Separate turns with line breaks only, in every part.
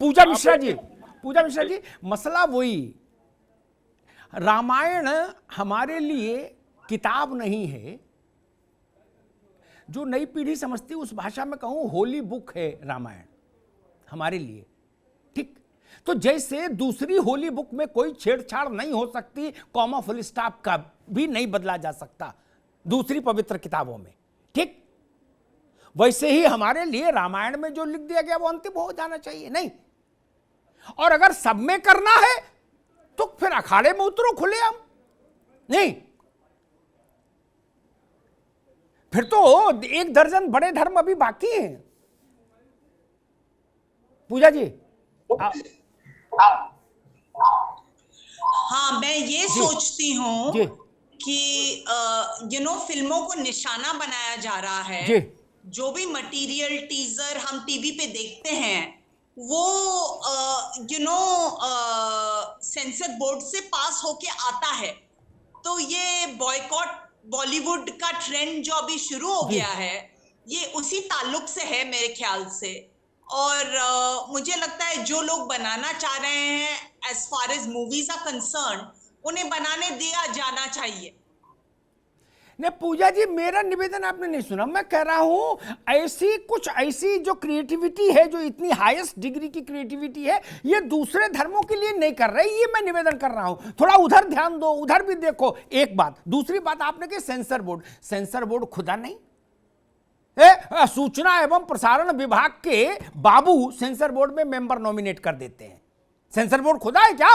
पूजा मिश्रा जी, पूजा मिश्रा जी, मसला वही, रामायण हमारे लिए किताब नहीं है जो नई पीढ़ी समझती, उस भाषा में कहूं होली बुक है रामायण हमारे लिए, ठीक। तो जैसे दूसरी होली बुक में कोई छेड़छाड़ नहीं हो सकती, कॉमा फुल स्टॉप का भी नहीं बदला जा सकता दूसरी पवित्र किताबों में, ठीक, वैसे ही हमारे लिए रामायण में जो लिख दिया गया वो अंतिम हो जाना चाहिए, नहीं। और अगर सब में करना है तो फिर अखाड़े में उतरो खुले हम, नहीं, फिर तो 1 दर्जन बड़े धर्म अभी बाकी हैं। पूजा जी
हाँ, मैं ये सोचती हूँ कि फिल्मों को निशाना बनाया जा रहा है जी। जो भी मटेरियल टीजर हम टीवी पे देखते हैं वो सेंसर बोर्ड से पास होके आता है, तो ये बॉयकॉट बॉलीवुड का ट्रेंड जो अभी शुरू हो गया है ये उसी ताल्लुक से है मेरे ख्याल से। और मुझे लगता है जो लोग बनाना चाह रहे हैं as far as movies are concern, उन्हें बनाने दिया जाना चाहिए।
नहीं पूजा जी, मेरा निवेदन आपने नहीं सुना, मैं कह रहा हूं ऐसी जो क्रिएटिविटी है, जो इतनी हाईएस्ट डिग्री की क्रिएटिविटी है, ये दूसरे धर्मों के लिए नहीं कर रहे, ये मैं निवेदन कर रहा हूं। थोड़ा उधर ध्यान दो, उधर भी देखो, एक बात। दूसरी बात आपने कही सेंसर बोर्ड खुदा नहीं, सूचना एवं प्रसारण विभाग के बाबू सेंसर बोर्ड में मेंबर नॉमिनेट कर देते हैं। सेंसर बोर्ड खुदा है क्या?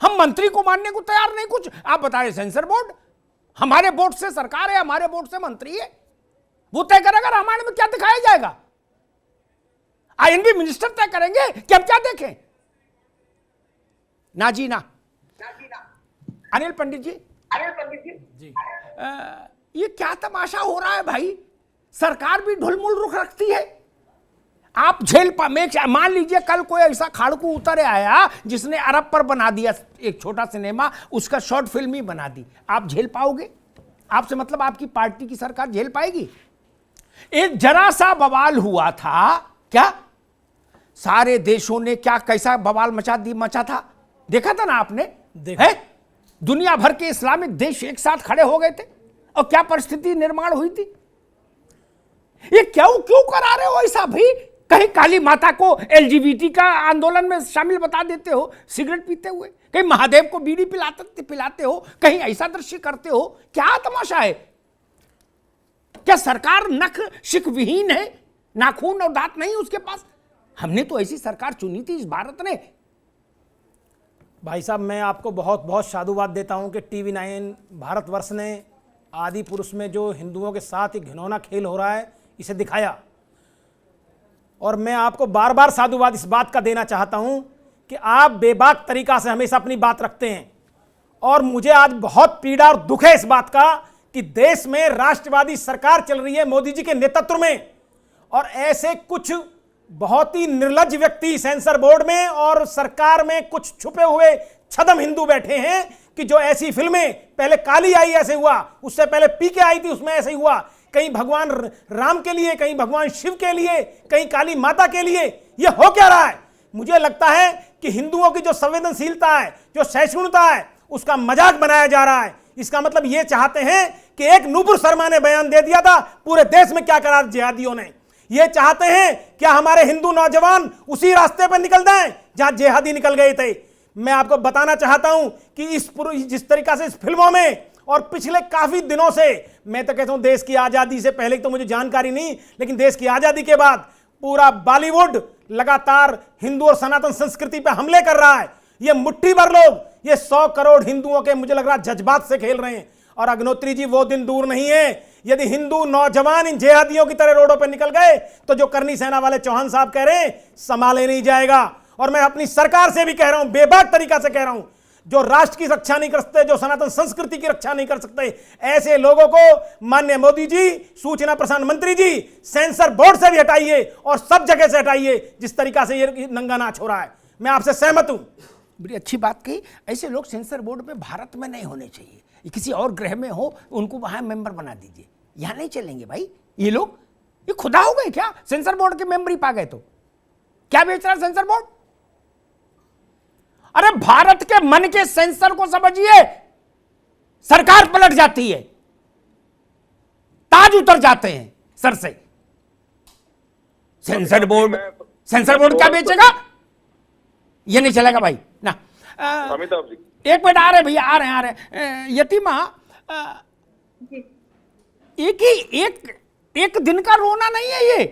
हम मंत्री को मानने को तैयार नहीं कुछ, आप बताएं सेंसर बोर्ड? हमारे बोर्ड से सरकार है, हमारे बोर्ड से मंत्री है, वो तय करेगा रामायण में क्या दिखाया जाएगा। आईएनबी मिनिस्टर तय करेंगे कि हम क्या देखें। ना जी ना। अनिल पंडित जी जी, ये क्या तमाशा हो रहा है भाई? सरकार भी ढुलमुल रुख रखती है। आप मान लीजिए कल कोई ऐसा खाड़कू उतर आया जिसने अरब पर बना दिया एक छोटा सिनेमा, उसका शॉर्ट फिल्म ही बना दी, आप झेल पाओगे? आपसे मतलब आपकी पार्टी की सरकार झेल पाएगी? एक जरा सा बवाल हुआ था, क्या सारे देशों ने क्या कैसा बवाल मचा था, देखा था ना आपने? है दुनिया भर के इस्लामिक देश एक साथ खड़े हो गए थे और क्या परिस्थिति निर्माण हुई थी। ये क्यों करा रहे हो ऐसा भाई? कहीं काली माता को एलजीबीटी का आंदोलन में शामिल बता देते हो सिगरेट पीते हुए, कहीं महादेव को बीड़ी पिलाते हो, कहीं ऐसा दृश्य करते हो, क्या तमाशा है? क्या सरकार नख शिक विहीन है? नाखून और दांत नहीं उसके पास? हमने तो ऐसी सरकार चुनी थी इस भारत ने।
भाई साहब, मैं आपको बहुत बहुत साधुवाद देता हूं कि TV9 भारतवर्ष ने आदि पुरुष में जो हिंदुओं के साथ एक घिनौना खेल हो रहा है इसे दिखाया। और मैं आपको बार बार साधुवाद इस बात का देना चाहता हूं कि आप बेबाक तरीका से हमेशा अपनी बात रखते हैं। और मुझे आज बहुत पीड़ा और दुख है इस बात का कि देश में राष्ट्रवादी सरकार चल रही है मोदी जी के नेतृत्व में, और ऐसे कुछ बहुत ही निर्लज्ज व्यक्ति सेंसर बोर्ड में और सरकार में कुछ छुपे हुए छदम हिंदू बैठे हैं कि जो ऐसी फिल्में, पहले काली आई ऐसे हुआ, उससे पहले पीके आई थी उसमें ऐसे हुआ, कहीं भगवान राम के लिए, कहीं भगवान शिव के लिए, कहीं काली माता के लिए, ये हो क्या रहा है? मुझे लगता है कि हिंदुओं की जो संवेदनशीलता है, जो सहिष्णुता है, उसका मजाक बनाया जा रहा है। इसका मतलब ये चाहते हैं कि एक नूपुर शर्मा ने बयान दे दिया था, पूरे देश में क्या करा जिहादियों ने। ये चाहते हैं क्या हमारे हिंदू नौजवान उसी रास्ते पर निकल जाएं जहां जिहादी निकल गए थे। मैं आपको बताना चाहता हूं कि जिस तरीका से इस फिल्मों में और पिछले काफी दिनों से, मैं तो कहता हूं देश की आजादी से पहले तो मुझे जानकारी नहीं, लेकिन देश की आजादी के बाद पूरा बॉलीवुड लगातार हिंदू और सनातन संस्कृति पर हमले कर रहा है। ये मुट्ठी भर लोग, ये 100 करोड़ हिंदुओं के मुझे लग रहा है जज्बात से खेल रहे हैं। और अग्नोत्री जी, वो दिन दूर नहीं है यदि हिंदू नौजवान इन जिहादियों की तरह रोडों पर निकल गए तो जो करनी सेना वाले चौहान साहब कह रहे हैं संभाले नहीं जाएगा। और मैं अपनी सरकार से भी कह रहा हूं, बेबाक तरीका से कह रहा हूं, जो राष्ट्र की रक्षा नहीं कर सकते, जो सनातन संस्कृति की रक्षा नहीं कर सकते, ऐसे लोगों को माननीय मोदी जी, सूचना प्रसारण मंत्री जी, सेंसर बोर्ड से भी हटाइए और सब जगह से हटाइए जिस तरीका से ये नंगा नाच हो रहा है। मैं आपसे सहमत हूं।
बड़ी अच्छी बात कही। ऐसे लोग सेंसर बोर्ड में भारत में नहीं होने चाहिए, किसी और ग्रह में हो, उनको वहां मेंबर बना दीजिए, यहां नहीं चलेंगे भाई ये लोग। ये खुदा हो गए क्या? सेंसर बोर्ड के मेमोरी पा गए तो क्या बेच रहा है सेंसर बोर्ड? अरे भारत के मन के सेंसर को समझिए, सरकार पलट जाती है, ताज उतर जाते हैं सर से। सेंसर बोर्ड क्या बेचेगा? ये नहीं चलेगा भाई ना।
अमिताभ जी,
एक मिनट, आ रहे भैया, आ रहे हैं। यतीमा, एक दिन का रोना नहीं है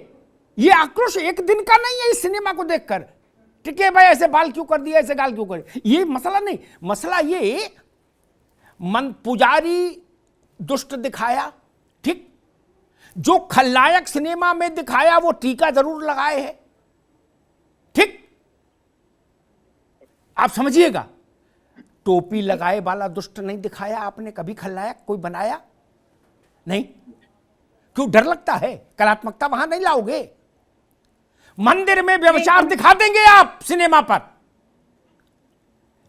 ये आक्रोश एक दिन का नहीं है इस सिनेमा को देखकर। ठीक है भाई, ऐसे बाल क्यों कर दिया, ऐसे गाल क्यों कर, ये मसला नहीं। मसला ये मन पुजारी दुष्ट दिखाया, ठीक, जो खलनायक सिनेमा में दिखाया वो टीका जरूर लगाए है, ठीक, आप समझिएगा। टोपी लगाए वाला दुष्ट नहीं दिखाया आपने कभी खलनायक कोई बनाया नहीं। क्यों डर लगता है? कलात्मकता वहां नहीं लाओगे। मंदिर में व्यभिचार दिखा देंगे आप सिनेमा पर,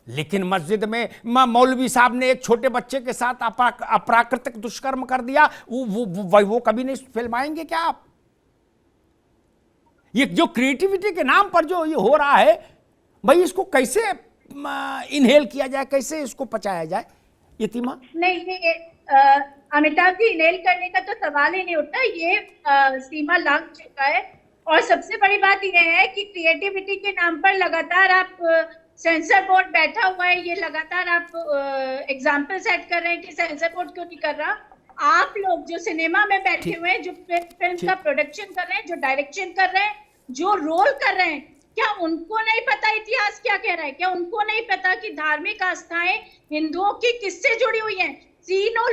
लेकिन मस्जिद में मौलवी साहब ने एक छोटे बच्चे के साथ अप्राकृतिक दुष्कर्म कर दिया, वो कभी नहीं फिल्माएंगे क्या आप? ये जो क्रिएटिविटी के नाम पर जो ये हो रहा है भाई, इसको कैसे इनहेल किया जाए, कैसे इसको पचाया जाए? यतीमा
नहीं, अमिताभ जी, इनहेल करने का तो सवाल ही नहीं उठता, ये सीमा लांघ चुका है। और सबसे बड़ी बात यह है कि क्रिएटिविटी के नाम पर लगातार आप सेंसर बोर्ड बैठा हुआ है, ये लगातार आप एग्जाम्पल सेट कर रहे हैं कि सेंसर बोर्ड क्यों नहीं कर रहा। आप लोग जो सिनेमा में बैठे हुए हैं, जो फिल्म का प्रोडक्शन कर रहे हैं, जो डायरेक्शन कर रहे हैं, जो रोल कर रहे हैं, क्या उनको नहीं पता इतिहास क्या कह रहा है? क्या उनको नहीं पता कि धार्मिक आस्थाएं हिंदुओं की किससे जुड़ी हुई हैं? तीनों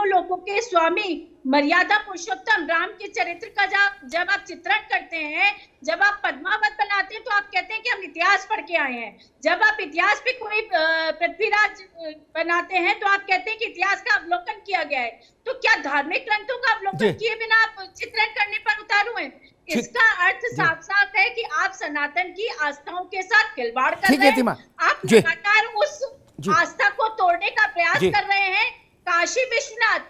लोगों के स्वामी मर्यादा पुरुषोत्तम राम के चरित्र का जब आप चित्रण करते हैं, जब आप पद्मावत बनाते हैं, तो आप कहते हैं कि हम इतिहास पढ़ के आए हैं। जब आप इतिहास पे कोई पृथ्वीराज बनाते हैं, तो आप कहते हैं कि इतिहास का अवलोकन किया गया है। तो क्या धार्मिक ग्रंथों का अवलोकन किए बिना आप चित्रण करने पर उतारू हैं? इसका अर्थ साफ साफ है कि आप सनातन की आस्थाओं के साथ खिलवाड़ कर रहे हैं। आप लगातार उस आस्था को तोड़ने का प्रयास कर रहे हैं। काशी विश्वनाथ,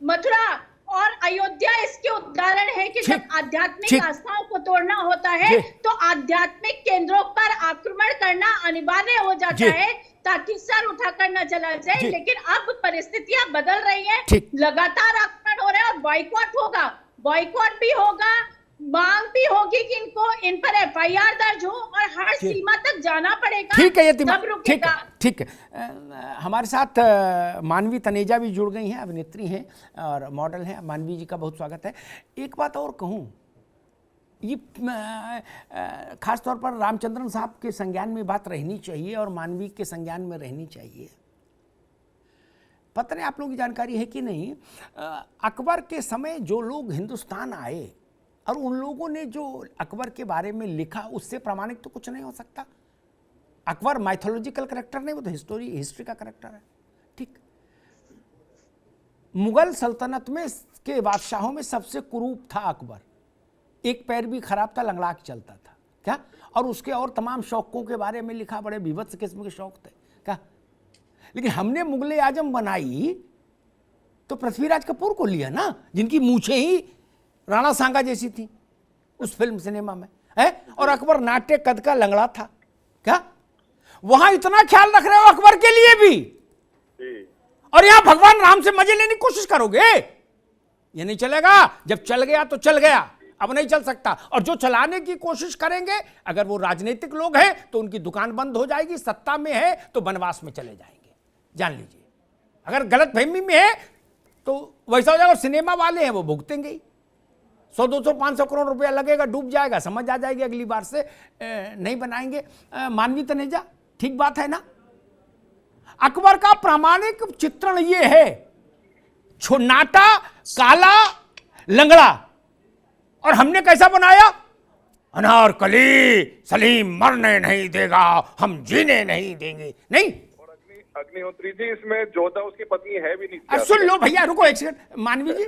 मथुरा और अयोध्या इसके उदाहरण है कि जब आध्यात्मिक आस्थाओं को तोड़ना होता है तो आध्यात्मिक केंद्रों पर आक्रमण करना अनिवार्य हो जाता है ताकि सर उठाकर न चला जाए। लेकिन अब परिस्थितियां बदल रही हैं, लगातार आक्रमण हो रहे हैं और बॉयकॉट भी होगा, मांग भी होगी कि इन पर एफआईआर दर्ज हो और हर सीमा तक जाना पड़ेगा।
ठीक है यतीमा, ठीक है। हमारे साथ मानवी तनेजा भी जुड़ गई हैं, अभिनेत्री हैं और मॉडल हैं। मानवी जी का बहुत स्वागत है। एक बात और कहूँ, ये खास तौर पर रामचंद्रन साहब के संज्ञान में बात रहनी चाहिए और मानवी के संज्ञान में रहनी चाहिए। पता नहीं आप लोगों की जानकारी है कि नहीं, अकबर के समय जो लोग हिंदुस्तान आए और उन लोगों ने जो अकबर के बारे में लिखा, उससे प्रमाणित तो कुछ नहीं हो सकता। अकबर माइथोलॉजिकल कैरेक्टर नहीं, वो तो हिस्ट्री का कैरेक्टर है, ठीक। मुगल सल्तनत में के बादशाहों में सबसे कुरूप था अकबर। एक पैर भी खराब था, लंगड़ा के चलता था क्या, और उसके और तमाम शौकों के बारे में लिखा, बड़े विभत्स किस्म के शौक थे क्या। लेकिन हमने मुगल आजम बनाई तो पृथ्वीराज कपूर को लिया ना, जिनकी मूछें ही राणा सांगा जैसी थी उस फिल्म सिनेमा में है, और अकबर नाट्य कद का लंगड़ा था क्या। वहां इतना ख्याल रख रहे हो अकबर के लिए भी, और यहां भगवान राम से मजे लेने की कोशिश करोगे, ये नहीं चलेगा। जब चल गया तो चल गया, अब नहीं चल सकता। और जो चलाने की कोशिश करेंगे, अगर वो राजनीतिक लोग हैं तो उनकी दुकान बंद हो जाएगी, सत्ता में है तो वनवास में चले जाएंगे, जान लीजिए। अगर गलत फहमी में है तो वैसा हो जाएगा। सिनेमा वाले हैं वो भुगतेंगे ही, 100, 200, 500 करोड़ रुपया लगेगा, डूब जाएगा, समझ आ जाएगी, अगली बार से नहीं बनाएंगे। मानवी तनेजा, ठीक बात है ना। अकबर का प्रामाणिक चित्रण ये है, नाटा, काला, लंगड़ा, और हमने कैसा बनाया, अनारकली सलीम मरने नहीं देगा, हम जीने नहीं देंगे। नहीं,
अग्निहोत्री जी, इसमें जोधा उसकी पत्नी है भी नहीं।
सुन लो भैया, रुको एक सेकंड, मानवी जी।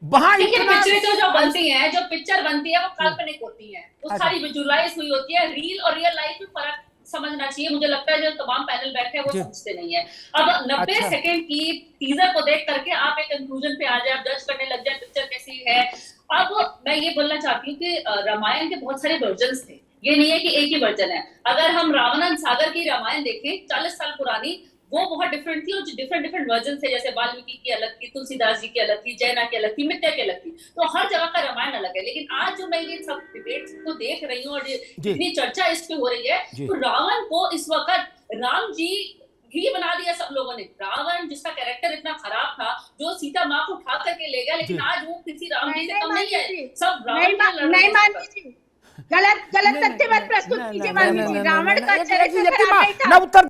वहां
पिक्चरें जो बनती हैं, जो पिक्चर बनती है वो काल्पनिक होती है, वो सारी विजुअलाइज हुई होती है। रियल और रियल लाइफ में फर्क समझना चाहिए। मुझे लगता है जो तमाम पैनल बैठे हैं वो समझते नहीं है। अब 90 सेकंड की टीजर को देख करके आप एक कंक्लूजन पे आ जाए, आप जज करने लग जाए पिक्चर कैसी है। अब मैं ये बोलना चाहती हूँ कि रामायण के बहुत सारे वर्जन्स थे, ये नहीं है कि एक ही वर्जन है। अगर हम रामानंद सागर की रामायण देखें 40 साल पुरानी, वो बहुत डिफरेंट थी और जो डिफरेंट वर्जन थे, जैसे वाल्मीकि की अलग थी, तुलसीदास जी की अलग थी, जैना की अलग थी, मित्या की अलग थी, तो हर जगह का रामायण अलग है। लेकिन आज जो मैं ये सब डिबेट को देख रही हूँ और इतनी चर्चा इस पे हो रही है, तो रावण को इस वक्त राम जी ही बना दिया सब लोगों ने। रावण जिसका कैरेक्टर इतना खराब था, जो सीता माँ को उठा करके ले गया, लेकिन आज वो किसी राम जी से कम नहीं है। सब
नहीं मानती जी, गलत तथ्य मत प्रस्तुत कीजिए। मानवी जी, रावण का चरित्र
मैं उत्तर